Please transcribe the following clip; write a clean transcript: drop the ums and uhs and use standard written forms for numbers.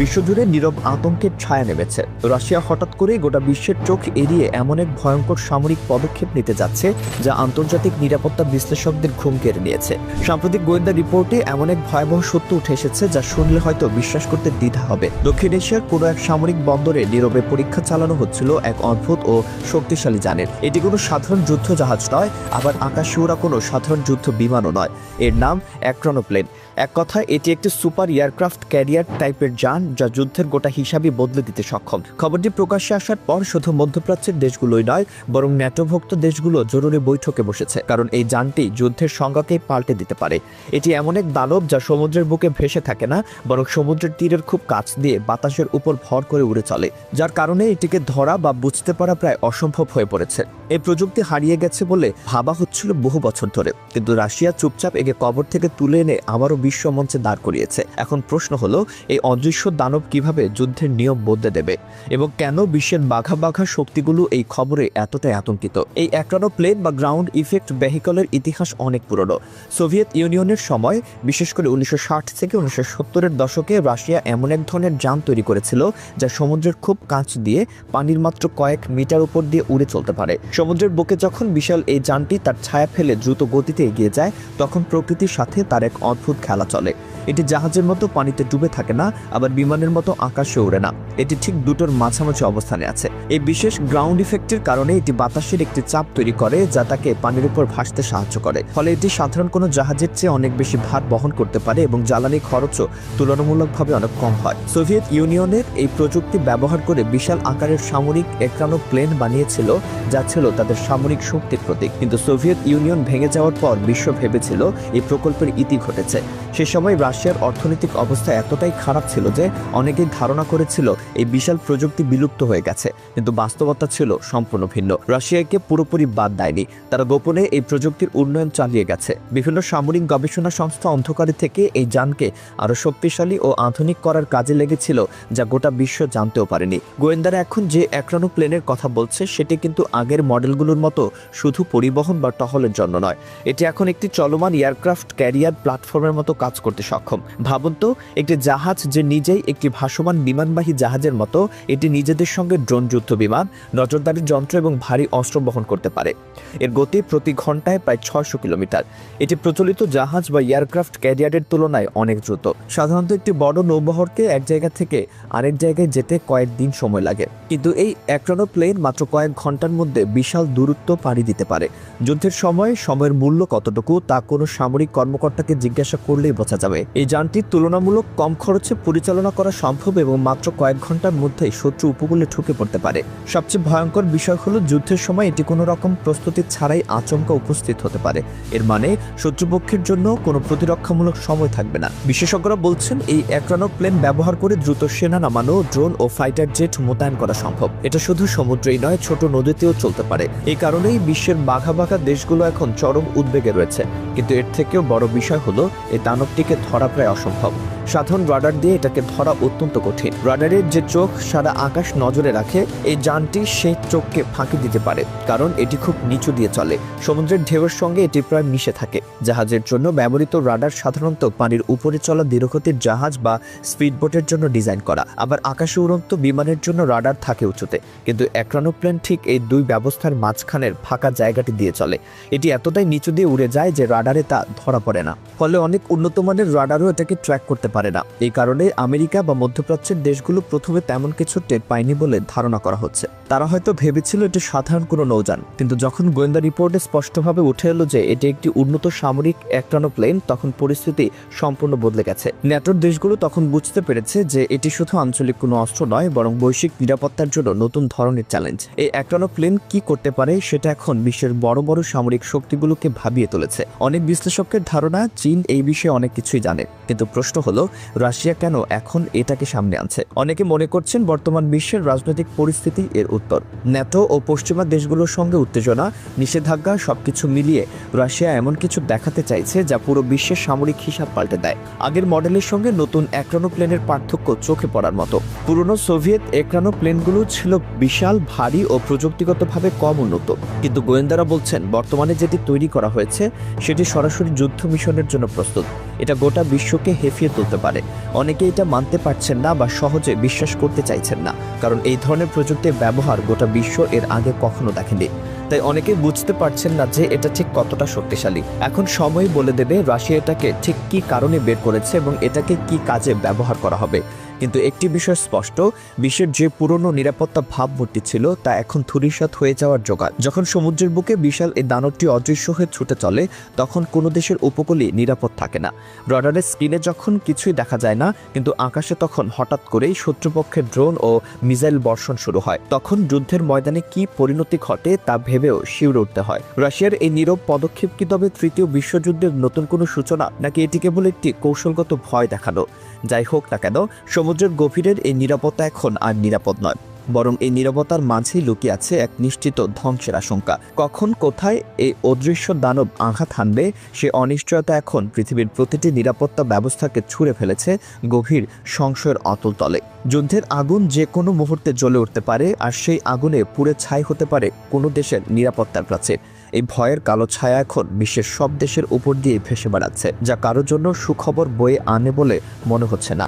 বিশ্বজুড়ে নীরব আতঙ্কের ছায়া নেমেছে। রাশিয়া হঠাৎ করে গোটা বিশ্বের চোখ এড়িয়ে এমন এক ভয়ঙ্কর সামরিক পদক্ষেপ নিতে যাচ্ছে যা আন্তর্জাতিক নিরাপত্তা বিশ্লেষকদের ঘুম কেড়ে নিয়েছে। সাম্প্রতিক গোয়েন্দা রিপোর্টে এমন এক ভয়াবহ সত্য উঠে এসেছে যা শুনলে হয়তো বিশ্বাস করতে দ্বিধা হবে। দক্ষিণ এশিয়ার কোনো এক সামরিক বন্দরে নীরবে পরীক্ষা চালানো হচ্ছিল এক অদ্ভুত ও শক্তিশালী যানের। এটি কোনো সাধারণ যুদ্ধ জাহাজ নয়, আবার আকাশে ওড়া কোনো সাধারণ যুদ্ধ বিমানও নয়। এর নাম অ্যাক্রোনোপ্লেন। এক কথায় এটি একটি সুপার এয়ারক্রাফট ক্যারিয়ার টাইপের যান যা যুদ্ধের গোটা হিসাবই বদলে দিতে সক্ষম। খবরটি প্রকাশ্যে আসার পর শুধু মধ্যপ্রাচ্যের দেশগুলোই নয়, বরং ন্যাটোভুক্ত দেশগুলো জরুরি বৈঠকে বসেছে, কারণ এই যানটি যুদ্ধের সংজ্ঞাকেই পাল্টে দিতে পারে। এটি এমন এক দানব যা সমুদ্রের বুকে ভেসে থাকে না, বরং সমুদ্রের তীরের খুব কাছ দিয়ে বাতাসের উপর ভর করে উড়ে চলে, যার কারণে এটিকে ধরা বা বুঝতে পারা প্রায় অসম্ভব হয়ে পড়েছে। এই প্রযুক্তি হারিয়ে গেছে বলে ভাবা হচ্ছিল বহু বছর ধরে, কিন্তু রাশিয়া চুপচাপ একে কবর থেকে তুলে এনে আবারও বিশ্ব মঞ্চে দাঁড় করিয়েছে। এখন প্রশ্ন হলো, এই অদৃশ্য দানব কিভাবে যুদ্ধের নিয়ম বদলে দেবে এবং কেন বিশ্বের বাঘা বাঘা শক্তিগুলো এই খবরে এতটাই আতঙ্কিত? এই অ্যাক্রোনোপ্লেন বা গ্রাউন্ড ইফেক্ট ভেহিকলের ইতিহাস অনেক পুরনো। সোভিয়েত ইউনিয়নের সময়, বিশেষ করে 1960 থেকে 1970-এর দশকে রাশিয়া এমন এক ধরনের যান তৈরি করেছিল যা সমুদ্রের খুব কাছ দিয়ে পানির মাত্র কয়েক মিটার উপর দিয়ে উড়ে চলতে পারে। সমুদ্রের বুকে যখন বিশাল এই যানটি তার ছায়া ফেলে দ্রুত গতিতে এগিয়ে যায়, তখন প্রকৃতির সাথে তার এক অদ্ভুত খেলা চলে। এটি জাহাজের মতো পানিতে ডুবে থাকে না, আবার বিমানের মতো আকাশে ওড়ে না। এটি ঠিক দুটোর মাঝামাঝি অবস্থানে আছে। এই বিশেষ গ্রাউন্ড ইফেক্টের কারণে এটি বাতাসের একটি চাপ তৈরি করে যা তাকে পানির উপর ভাসতে সাহায্য করে। ফলে এটি সাধারণ কোনো জাহাজের চেয়ে অনেক বেশি ভার বহন করতে পারে এবং জ্বালানি খরচও তুলনামূলকভাবে অনেক কম হয়। সোভিয়েত ইউনিয়নের এই প্রযুক্তি ব্যবহার করে বিশাল আকারের সামরিক অ্যাক্রোনোপ্লেন বানিয়েছিল, যা ছিল তাদের সামরিক শক্তির প্রতীক। কিন্তু সোভিয়েত ইউনিয়ন ভেঙে যাওয়ার পর বিশ্ব ভেবেছিল এই প্রকল্পের ইতি ঘটেছে। সে সময় রাশিয়ার অর্থনৈতিক অবস্থা এতটাই খারাপ ছিল যে অনেকেই ধারণা করেছিল এই বিশাল প্রযুক্তি বিলুপ্ত হয়ে গেছে, কিন্তু বাস্তবতা ছিল সম্পূর্ণ ভিন্ন। রাশিয়াকে পুরোপুরি বাদ দেয়নি, তারা গোপনে এই প্রযুক্তির উন্নয়ন চালিয়ে গেছে। বিভিন্ন সামরিক গবেষণা সংস্থা অন্ধকারে থেকে এই যানকে আরও শক্তিশালী ও আধুনিক করার কাজে লেগেছিল, যা গোটা বিশ্ব জানতেও পারেনি। গোয়েন্দারা এখন যে অ্যাক্রোনোপ্লেনের কথা বলছে সেটি কিন্তু আগের মডেলগুলোর মতো শুধু পরিবহন বা টহলের জন্য নয়। এটি এখন একটি চলমান এয়ারক্রাফট ক্যারিয়ার প্ল্যাটফর্মের মতো কাজ করতে সক্ষম। ভাবুন তো, একটি জাহাজ যে নিজেই একটি ভাসমান বিমানবাহী জাহাজের মতো, এটি নিজেদের সঙ্গে ড্রোন যুদ্ধ বিমান, নজরদারি যন্ত্র এবং ভারী অস্ত্র বহন করতে পারে। এর গতি প্রতি ঘন্টায় প্রায় 600 কিলোমিটার। এটি প্রচলিত জাহাজ বা এয়ারক্রাফট ক্যারিয়ারের তুলনায় অনেক দ্রুত। সাধারণত একটি বড় নৌবহরকে এক জায়গা থেকে আরেক জায়গায় যেতে কয়েকদিন সময় লাগে, কিন্তু এই অ্যাক্রোনোপ্লেন মাত্র কয়েক ঘন্টার মধ্যে বিশাল দূরত্ব পাড়ি দিতে পারে। যুদ্ধের সময়ের মূল্য কতটুকু তা কোনো সামরিক কর্মকর্তাকে জিজ্ঞাসা করলেই বোঝা যাবে। এই যানটি তুলনামূলক কম খরচে পরিচালনা করা সম্ভব এবং মাত্র কয়েক ঘন্টার মধ্যেই শত্রু উপকূলে ঢুকে পড়তে পারে। সবচেয়ে ভয়ঙ্কর বিষয় হলো, যুদ্ধের সময় এটি কোনো রকম প্রস্তুতি ছাড়াই আচমকা উপস্থিত হতে পারে। এর মানে শত্রুপক্ষের জন্য কোনো প্রতিরক্ষামূলক সময় থাকবে না। বিশেষজ্ঞরা বলছেন এই অ্যাক্রোনোপ্লেন ব্যবহার করে দ্রুত সেনা নামানো, ড্রোন ও ফাইটার জেট মোতায়েন করা সম্ভব। এটা শুধু সমুদ্রেই নয়, ছোট নদীতেও চলতে পারে। এই কারণেই বিশ্বের বাঘা বাঘা দেশগুলো এখন চরম উদ্বেগে রয়েছে। কিন্তু এর থেকেও বড় বিষয় হলো, এই দানবটিকে ধরা প্রায় অসম্ভব। সাধারণ রাডার দিয়ে এটাকে ধরা অত্যন্ত কঠিন। রাডারের যে চোখ সারা আকাশ নজরে রাখে, এই যানটি সেই চোখকে ফাঁকি দিতে পারে, কারণ এটি খুব নিচু দিয়ে চলে। সমুদ্রের ঢেউয়ের সঙ্গে এটি প্রায় মিশে থাকে। জাহাজের জন্য ব্যবহৃত রাডার সাধারণত পানির উপরে চলা দীর্ঘগতির জাহাজ বা স্পিডবোটের জন্য ডিজাইন করা, আবার আকাশে উড়ন্ত বিমানের জন্য রাডার থাকে উঁচুতে। কিন্তু অ্যাক্রোনোপ্লেন ঠিক এই দুই ব্যবস্থার মাঝখানের ফাঁকা জায়গাটি দিয়ে চলে। এটি এতটাই নিচু দিয়ে উড়ে যায় যে রাডারে তা ধরা পড়ে না। ফলে অনেক উন্নত মানের রাডারও এটাকে ট্র্যাক করতে পারে না। এই কারণে আমেরিকা বা মধ্যপ্রাচ্যের দেশগুলো প্রথমে তেমন কিছু টের পায়নি বলে ধারণা করা হচ্ছে। তারা হয়তো ভেবেছিল এটি সাধারণ কোনো নৌযান, কিন্তু যখন গোয়েন্দা রিপোর্টে স্পষ্টভাবে উঠে এলো যে এটি একটি উন্নত সামরিক অ্যাক্রোনোপ্লেন, তখন পরিস্থিতি সম্পূর্ণ বদলে গেছে। ন্যাটোর দেশগুলো তখন বুঝতে পেরেছে যে এটি শুধু আঞ্চলিক কোনো অস্ত্র নয়, বরং বৈশ্বিক নিরাপত্তার জন্য নতুন ধরনের চ্যালেঞ্জ। এই অ্যাক্রোনোপ্লেন কি করতে পারে সেটা এখন বিশ্বের বড় বড় সামরিক শক্তিগুলোকে ভাবিয়ে তুলেছে। অনেক বিশ্লেষকের ধারণা চীন এই বিষয়ে অনেক কিছুই জানে, কিন্তু প্রশ্ন হলো রাশিয়া কেন এখন এটাকে সামনে আনছে? অনেকে মনে করছেন বর্তমান বিশ্বের রাজনৈতিক পরিস্থিতি এর উত্তর। ন্যাটো ও পশ্চিমা দেশগুলোর সঙ্গে উত্তেজনা, নিষেধাজ্ঞা সবকিছু মিলিয়ে রাশিয়া এমন কিছু দেখাতে চাইছে যা পুরো বিশ্বের সামরিক হিসাব পাল্টে দেয়। আগের মডেলের সঙ্গে নতুন একরানো প্লেনের পার্থক্য চোখে পড়ার মতো। পুরনো সোভিয়েত একরানো প্লেনগুলো ছিল বিশাল, ভারী ও প্রযুক্তিগতভাবে কম উন্নত, কিন্তু গোয়েন্দারা বলছেন বর্তমানে যেটি তৈরি করা হয়েছে সেটি সরাসরি যুদ্ধ মিশনের জন্য প্রস্তুত। এটা গোটা বিশ্বকে হেফিয়ে তুলতে পারে। অনেকে এটা মানতে পারছেন না বা সহজে বিশ্বাস করতে চাইছেন না, কারণ এই ধরনের প্রযুক্তির ব্যবহার গোটা বিশ্ব এর আগে কখনো দেখেনি। তাই অনেকে বুঝতে পারছেন না যে এটা ঠিক কতটা শক্তিশালী। এখন সময় বলে দেবে রাশিয়া এটাকে ঠিক কী কারণে বের করেছে এবং এটাকে কি কাজে ব্যবহার করা হবে। কিন্তু একটি বিষয় স্পষ্ট, বিশ্বের যে পুরনো নিরাপত্তা ভাবমূর্তি ছিল তা এখন ধূলিসাৎ হয়ে যাওয়ার জোগাড়। যখন সমুদ্রের বুকে বিশাল এই দানবটি অদৃশ্য হয়ে ছুটে চলে, তখন কোনো দেশের উপকূলই নিরাপদ থাকে না। রাডারের স্ক্রিনে যখন কিছুই দেখা যায় না, কিন্তু আকাশে তখন হঠাৎ করেই শত্রুপক্ষের ড্রোন ও মিসাইল বর্ষণ শুরু হয়। তখন যুদ্ধের ময়দানে কি পরিণতি ঘটে তা ভেবেও শিউরে উঠতে হয়। রাশিয়ার এই নীরব পদক্ষেপ কি তবে তৃতীয় বিশ্বযুদ্ধের নতুন কোনো সূচনা, নাকি এটি কেবল একটি কৌশলগত ভয় দেখানো? যাই হোক না কেন, সমুদ্রের গভীরের এই নিরাপত্তা এখন আর নিরাপদ নয়, বরং এই নীরবতার মাঝেই লুকিয়ে আছে এক নিশ্চিত ধ্বংসের আশঙ্কা। কখন কোথায় এই অদৃশ্য দানব আঘাত হানবে সে অনিশ্চয়তা এখন পৃথিবীর প্রতিটি নিরাপত্তা ব্যবস্থাকে ছুঁড়ে ফেলেছে গভীর সংশয়ের অতল তলে। যুদ্ধের আগুন যে কোনো মুহূর্তে জ্বলে উঠতে পারে, আর সেই আগুনে পুড়ে ছাই হতে পারে কোনো দেশের নিরাপত্তার প্রাচীর। এই ভয়ের কালো ছায়া এখন বিশ্বের সব দেশের উপর দিয়ে ভেসে বেড়াচ্ছে, যা কারোর জন্য সুখবর বয়ে আনে বলে মনে হচ্ছে না।